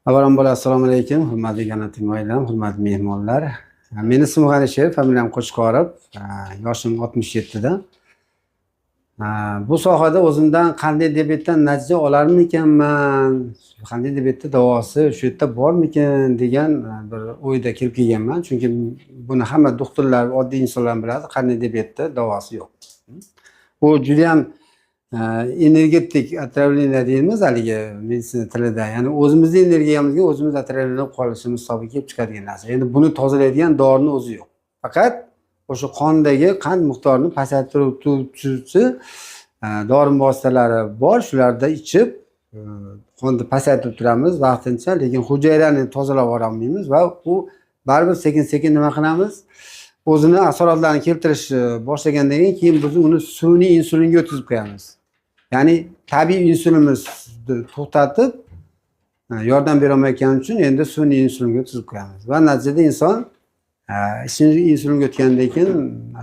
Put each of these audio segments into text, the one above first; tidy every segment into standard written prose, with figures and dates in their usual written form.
Avvalambor assalomu alaykum, hurmatli kanatim oilam, hurmatli mehmonlar. Meni ismim G'anisher, familiyam Qo'chqorov. Yoshim 67 da. Bu sohada o'zimdan qanday diabetdan natija olarmikanman, qanday diabetni davosi shu yerda bormikan degan bir o'yda kirib kelganman. Chunki buni hamma doktorlar, oddiy insonlar biladi, qanday diabetni davosi yo'q. Bu juda ham energetik otravlение deymiz haligi meditsina tilida. Ya'ni o'zimizni energiyamizga o'zimiz otravlanib qolishimiz hisobiga kelib chiqadigan narsa. Endi buni tozalaydigan dorining o'zi yo'q. Faqat o'sha qondagi qand miqdorini pasaytiruvchi dori vositalari bor. Shularda ichib qonni pasaytirib turamiz vaqtincha, lekin hujayrani tozalab olmaymiz va u baribir sekin-sekin nima qilamiz? O'zini asoratlarini keltirish boshlagandan keyin biz uni sun'iy insulinga o'tkazib qo'yamiz. Ya'ni tabiiy insulinimizni to'xtatib yordam bera olmayotgani uchun endi sun'iy insulinga o'tkazib qo'yamiz. Va natijada inson sun'iy insulinga o'tgandan keyin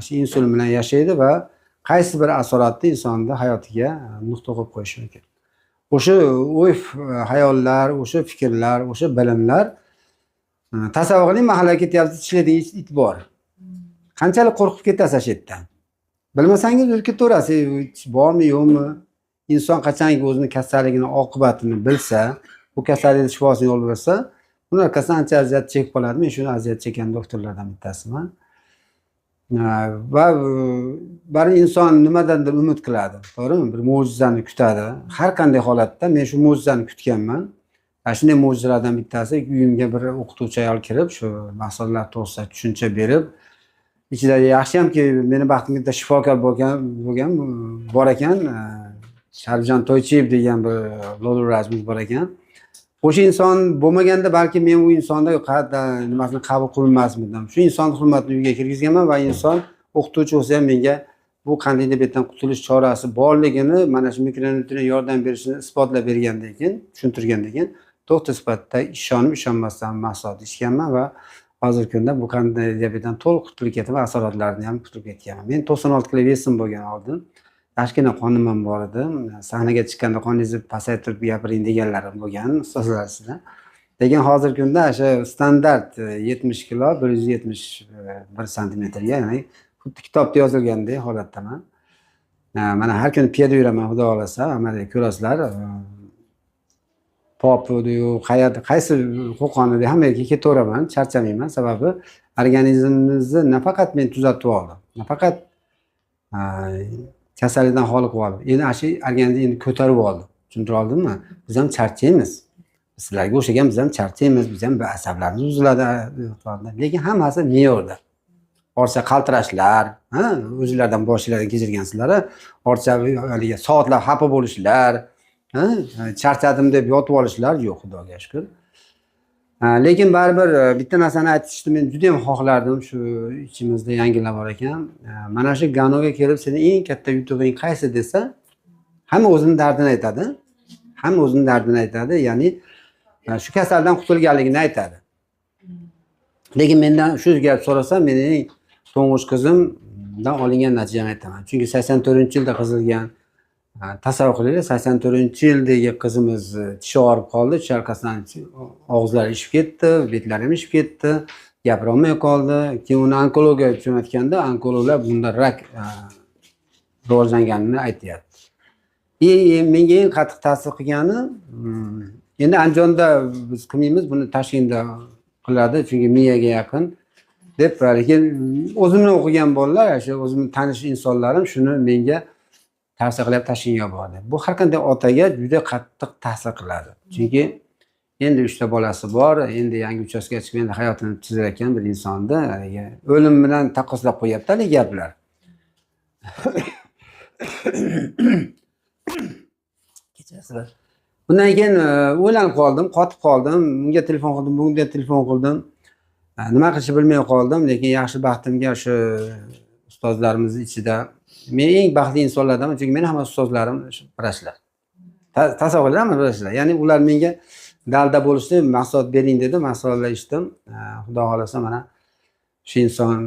shu insulin bilan yashaydi va qaysi bir asoratni insonni hayotiga nuqta qo'yib qo'yishi mumkin. O'sha o'y hayollar, o'sha fikrlar, o'sha bilimlar tasavvur qiling, mahallaga ketyapsiz, ishlaydigan it bor. Qanchalik qo'rqib ketasiz shu yerdan. Bilmasangiz yurib ketaverasiz, bormi, yo'qmi? Inson qachonki o'zini kasalligini oqibatini bilsa, bu kasallikning shifosini yo'l bersa, uning orqasidan ancha aziyat chekib qoladi. Men shuni aziyat chekkan doktorlardan bittasiman. Va bari inson nimadandir umid qiladi, to'g'rimi? Bir mo'jizani kutadi. Har qanday holatda men shu mo'jizani kutganman. Shunday mo'jizalardan bittasi uyimga bir o'qituvchi ayol kirib, shu mahsulotlar to'g'risida tushuncha berib, ichida yaxshiyamki meni baxtimga shifokor bor ekan, Sharifjon To'ychiyev degan bir lodurajimiz bor ekan. O'sha inson bo'lmaganda balki men u insonda nimasini qabul qilmasmidim. Shu inson hurmatini uyga kirgizganman va inson o'qituvchi bo'lsa ham menga bu qanday diabetdan qutulish chorasi borligini, mana shu mikronutrient yordam berishini isbotlab bergandan keyin, tushuntirgandan keyin doktor sifatida ishonib ishonmasdan mahsulot ichganman va hozirgi kunda bu qanday diabetdan to'liq qutulib ketib, asoratlarni ham qutulib ketganman. Men 96 kilo vesim bo'lgan oldin. Tashkina qonim ham bor edi. Sahnaga chiqqanda qoningizni pasaytirib gapiring deganlarim bo'lgan ustozlar ichida. Lekin hozirgi kunda o'sha standart 70 kilo 171 santimetrga, ya'ni xuddi kitobda yozilgandek holatdaman. Mana har kuni piyoda yuraman, xudo xolasa, mana ko'rasizlar. Popdiyu, qaysi Qo'qonda hamma yerga ketaveraman, charchamayman. Sababi organizmimizni nafaqat men tuzatib oldim, nafaqat kasallikdan xoli qilib oldim. Endi shu organizmni endi ko'tarib oldim. Tushuntira oldimmi? Biz ham charchaymiz. Sizlarga o'xshagan biz ham charchaymiz, biz ham asablarimiz buziladi. Lekin hammasi me'yorda. Orcha qaltirashlar, o'zingizlardan boshingizdan kechirgansizlar, orcha haligi soatlar xafa bo'lishlar, charchadim deb yotib olishlar yo'q, xudoga shukr. Lekin baribir bitta narsani aytishni men juda ham xohlardim, shu ichimizda yangilar bor ekan. Mana shu Ganoga kelib sening eng katta yutug'ing qaysi desa, hamma o'zining dardini aytadi. Hamma o'zining dardini aytadi, ya'ni shu kasaldan qutulganligini aytadi. Lekin mendan shu gap so'rasa, mening to'ng'ich qizimdan olingan natijani aytaman. Chunki 84-yilda qizilgan. Tasavvur qilinglar, 84-yildagi qizimiz tishi og'rib qoldi, tish orqasidan og'izlari ishib ketdi, betlari ham ishib ketdi, gapira olmay qoldi. Keyin uni onkologiyaga jo'natganda, onkologlar bunda rak rivojlanganini aytyapti. Menga eng qattiq ta'sir qilgani, endi Andijonda biz qilmaymiz, buni Toshkentda qiladi, chunki miyaga yaqin deb, lekin o'zimni o'qigan bolalar, shu o'zimni tanish insonlarim shuni menga tavsiya qilib Toshkentga bordi. Bu har qanday otaga juda qattiq ta'sir qiladi. Chunki endi 3 ta bolasi bor, endi yangi uchastkaga chiqib endi hayotini tuzayotgan bir insonni o'lim bilan taqqoslab qo'yapti hali gaplar. Kechirasizlar. Bundan keyin o'ylanib qoldim, qotib qoldim. Unga telefon qildim, bunga telefon qildim. Nima qilishni bilmay qoldim, lekin yaxshi baxtimga shu ustozlarimiz ichida men eng baxtli insonlardanman, chunki meni hamma ustozlarim vrachlar. Tasavvur qiling, vrachlar. Ya'ni ular menga dalda bo'lishni, mahsulot bering dedi, mahsulotlar ichdim. Xudo xolasa mana shu inson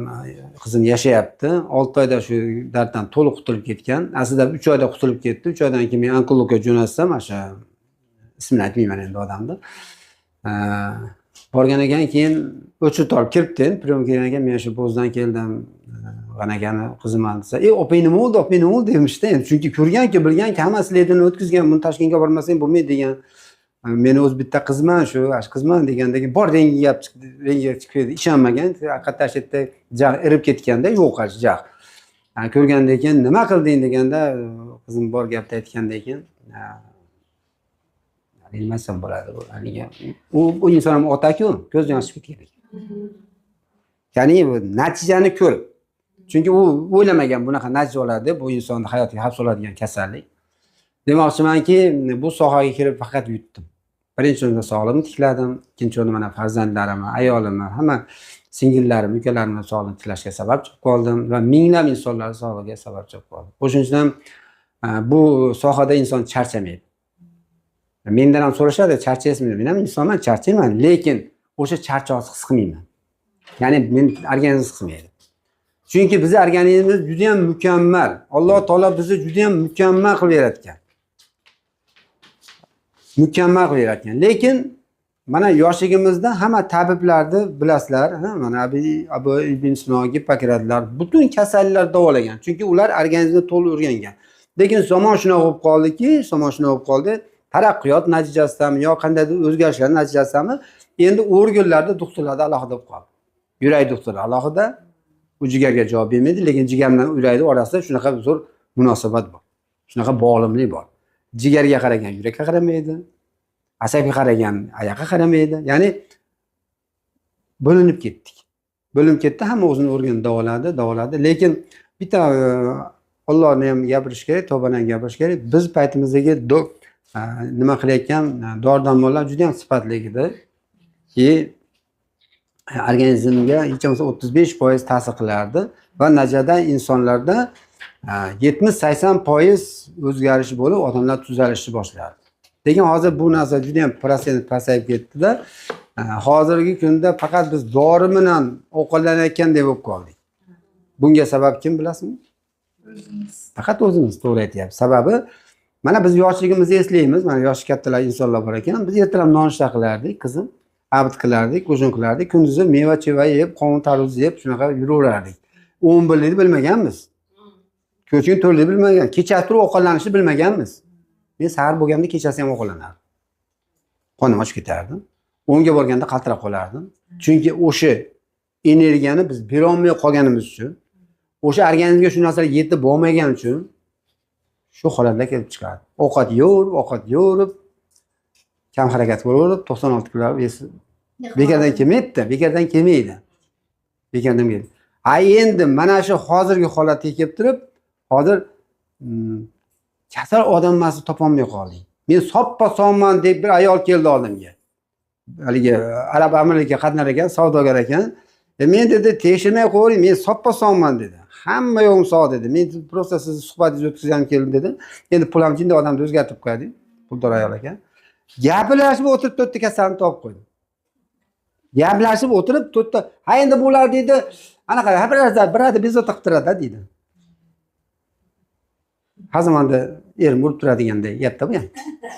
qizim yashayapti. 6 oyda shu darddan to'liq qutulib ketgan. Aslida 3 oyda qutulib ketdi. 3 oydan keyin men onkologga jo'natsam, o'sha ismini aytmayman endi odamni. Borgan ekan, keyin o'chirib olib kiribdi. Priyom kelgan ekan, men shu bo'zdan keldim. G'anagani qiziman desa, opang nima bo'ldi, opang nima bo'ldi demishda. Endi chunki ko'rganki, bilganki, hamma sledini o'tkazgan, buni Toshkentga bormasang bo'lmaydi degan. Meni o'z bitta qizman, shu qizman degandagi bor rengiga chiqdi, rengiga chiqdi, ishonmagan. Haqiqatdan shu yerda jag' irib ketganda, yo'q ash jag'. Ko'rgandan keyin nima qilding deganda, qizim bor gapni aytgandan keyin, bilmasam bo'ladi bu. U inson ham ota-ku, ko'z yoshi ketgan. Ya'ni bu natijani ko'rib. Chunki u o'ylamagan bunaqa natija oladi, bu insonni hayotiga xavf soladigan kasallik. Demoqchimanki, bu sohaga kirib faqat yutdim. Birinchi o'rinda sog'lig'imni tikladim, ikkinchi o'rinda mana farzandlarimni, ayolimni, hamma singillarim, ukalarimni sog'lig'ini tiklashga sababchi bo'lib qoldim va minglab insonlar sog'lig'iga sababchi bo'lib qoldim. O'shuning uchun ham bu sohada inson charchamaydi. Mendan ham so'rashadi, charchaysizmi? Men ham insonman, charchayman, lekin o'sha charchoqni his qilmayman. Ya'ni men organizm his qilmaydi. Chunki bizning organizmimiz juda ham mukammal. Alloh taolo bizni juda ham mukammal qilib yaratgan. Mukammal qilib yaratgan. Lekin mana yoshligimizda hamma tabiblarni bilasizlar, mana Abu ibn Sino, Gippokratlar butun kasalliklar davolagan. Chunki ular organizmni to'liq o'rgangan. Lekin zamon shunaqa bo'lib qoldi, taraqqiyot natijasidanmi yo qandaydir o'zgarishlar natijasidanmi endi organlarda doktorlarda alohida bo'lib qoldi. Yurak doktori alohida, u jigarga javob bermaydi, lekin jigar bilan yurakni orasida shunaqa zo'r munosabat bor. Shunaqa bog'limlik bor. Jigarga qaragan yurakka qaramaydi, asabga qaragan oyoqqa qaramaydi. Ya'ni bo'linib ketdik. Bo'linib ketdi, hamma o'zini o'rganini davoladi, lekin bitta Allohni ham gapirish kerak, tavbani ham gapirish kerak. Biz paytimizdagi nima qilayotgan dori-darmonlar juda ham sifatli edi. Organizmga hech bo'lmasa 35% ta'sir qilardi va najada insonlarda 70-80% o'zgarish bo'lib, odamlar tuzalishni boshlardi. Lekin hozir bu narsa juda ham prosent pasayib ketdi-da. Hozirgi kunda faqat biz dori bilan ovqatlanayotgandek bo'lib qoldik. Bunga sabab kim bilasizmi? O'zimiz. Faqat o'zimiz, to'g'ri aytyapsiz. Sababi mana biz yoshligimizni eslaymiz. Mana yoshi kattalar insonlar bor ekan. Biz ertalab nonushta qilardik, qizim. Abit qilardik, qo'shin qilardik. Kunduzi meva-cheva yeb, qovun tarvuz yeb, shunaqa yuraverardik. 11likni bilmaganmiz. Ko'chini to'rlikni bilmagan. Kecha turib ovqatlanishni bilmaganmiz. Men sahar bo'lganda kechasi ham ovqatlanardim. Qonim ochib ketardim. 10 ga borganda qaltirab qolardim. Chunki o'sha energiyani biz bera olmay qolganimiz uchun, o'sha organizmga shu narsalar yetib bo'lmagan uchun shu holatlar kelib chiqadi. Ovqat yo'rib, kam harakat bo'laverib 96 kilo bekardan kelmaydi. Bekardan keldi. Endi mana shu hozirgi holatga kelib turib, hozir kasal odam emasni topolmay qoldik. Men soppa-sog'man deb bir ayol keldi oldimga. Haligi Arab Amirlikka qatnar ekan, savdogar ekan. Men dedi, tekshirmay qo'ying, men soppa-sog'man dedi. Hamma yo'g'im sog' dedi. Men prosta sizni suhbatingizni o'tkazgim keldim dedi. Endi pulam jinda odamni o'zgartirib qo'yadi. Puldor ayol ekan. Gaplashib o'tirib to'rtta kasalni topib qo'ydi. Gaplashib o'tirib to'rtta, ha endi bular dedi, anaqa birada bezovta qilib turadi dedi. Hazmanda erim urib turadiganda gapda bu ham.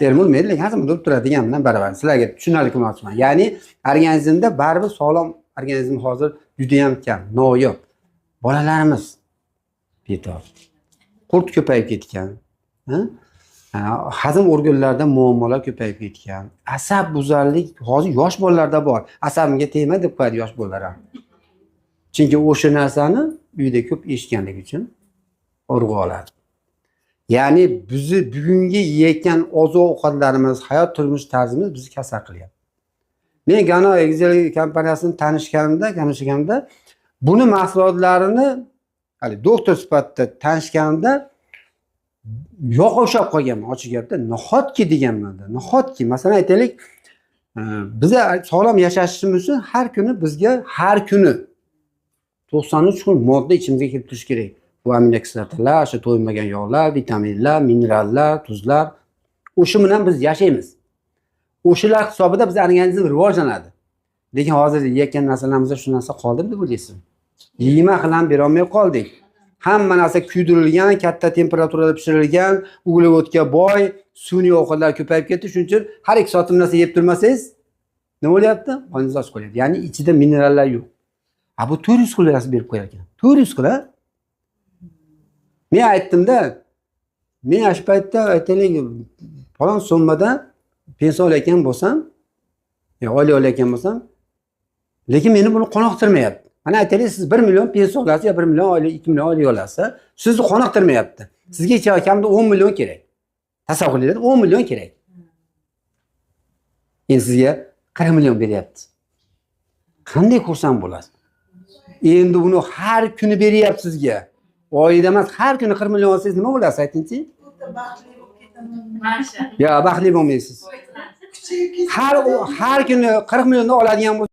Erim urmaydi, lekin hazmanda urib turadigan bilan baravar. Sizlarga tushunarli qilmoqchiman. Ya'ni organizmda baribir sog'lom organizm hozir juda ham kam, noyob. Bolalarimiz betob. Qurt ko'payib ketgan. Hazm organlarida muammolar ko'payib ketgan. Asab buzarlik hozir yosh bolalarda bor. Asabimga tegma deb qo'yadi yosh bolalar ham. Chunki o'sha narsani uyda ko'p eshitganligi uchun urg'u oladi. Ya'ni bizni bugungi yeyotgan oziq-ovqatlarimiz, hayot turmush tarzimiz bizni kasal qilyapti. Men Gano Excel kompaniyasini tanishganimda buni mahsulotlarini hali doktor sifatida tanishganimda yo'q o'xshab qolganman, ochiq gapda. Nahotki deganman-da. Nahotki, masalan aytaylik, biz sog'lom yashashimiz uchun har kuni 93 xil modda ichimizga kirib turishi kerak. Bu aminokislotalar, shu to'ymagan yog'lar, vitaminlar, minerallar, tuzlar. O'sha bilan biz yashaymiz. O'shalar hisobida biz organizm rivojlanadi. Lekin hozir yeyotgan narsalarimizda shu narsa qoldimi deb o'ylaysiz? Yema qilam bera olmay qoldik. Hamma narsa kuydirilgan, katta temperaturada pishirilgan, uglevodga boy, sun'iy ovqatlar ko'payib ketdi. Shuning uchun har 2 soat narsa yeb turmasangiz, nima bo'lyapti? Qoningiz och qolyapti. Ya'ni ichida minerallar yo'q. Bu 400 pul berib qo'yar ekan. 400 pul. Men aytdim-da, men shu paytda aytaylik, falon so'mmada pensiya olayotgan bo'lsam, oylik olayotgan bo'lsam, lekin meni buni qoniqtirmayapti. Mana aytaylik, siz 1 million pensiya olasiz, yo 1 million oylik, 2 million oylik olasiz, sizni qoniqtirmayapti. Sizga kamida 10 million kerak. Tasavvur qiling, 10 million kerak. Endi sizga 40 million beryapti. Qanday xursand bo'lasiz? Endi buni har kuni beryapti sizga. Oyida emas, har kuni 40 million olsangiz nima bo'lasiz, aytingchi? Ya, baxtli bo'lmaysiz. Har kuni 40 millionni oladigan